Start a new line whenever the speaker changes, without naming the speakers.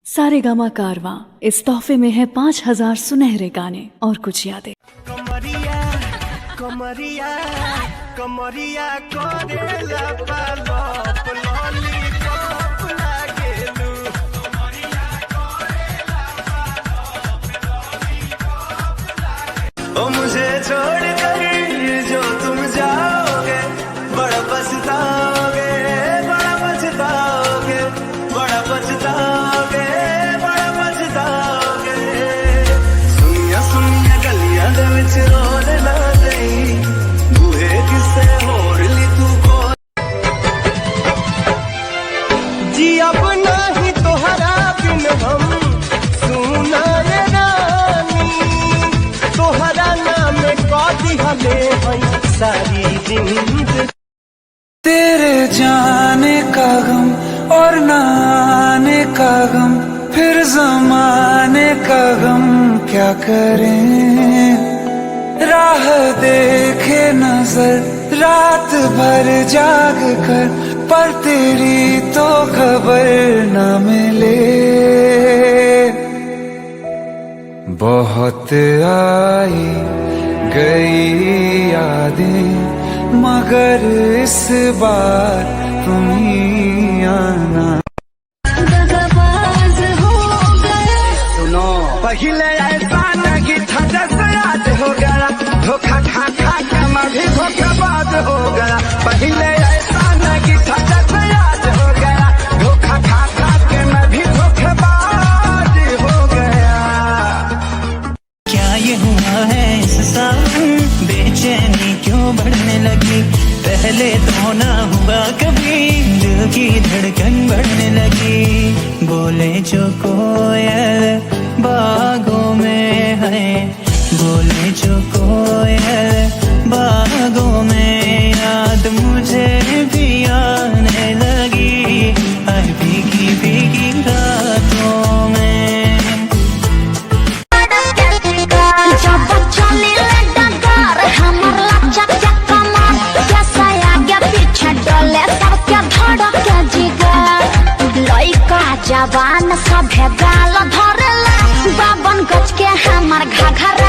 सारेगामा कारवां इस तोहफे में है 5000 सुनहरे गाने और कुछ यादें।
कमरिया कमरिया कमरिया करेला पालोप लॉलीपॉप लागेलू। ओ मुझे छोड़कर जो तुम जाओगे बड़ा पछताओगे, बड़ा पछताओगे, बड़ा पछताओगे, बड़ा पछताओगे। सुनिया सुनिया गलियां दे विच रोल ना गई बूहे किसे होर ली तू बोल। जी अब नहीं तोहरा बिन हम सुना ये रानी, तोहरा नाम कदी हले हई सारी जिंदगी।
तेरे जाने का गम और न आने का गम, फिर जमाने का गम क्या करें। राह देखे नजर रात भर जाग कर, पर तेरी तो खबर न मिले। बहुत आई गई यादें मगर इस बार तुम ही आना।
सुनो पहले ऐसा नहीं था जैसे आज हो गया, धोखा खा खा के मैं भी धोखेबाज हो गया। पहले ऐसा नहीं था जैसे आज हो गया, धोखा खा खा के मैं भी धोखेबाज हो गया।
क्या ये हुआ है इस सावन, बेचैनी क्यों बढ़ने लगी। पहले तो ना हुआ कभी, दिल की धड़कन बढ़ने लगी। बोले जो कोयल बागों में है, बोले जो कोयल बागों में, याद मुझे भी आने लगी। हर भीगी भीगी रातों में।
जवान सभे गाल धरेला, बावन गज के हमार घाघरा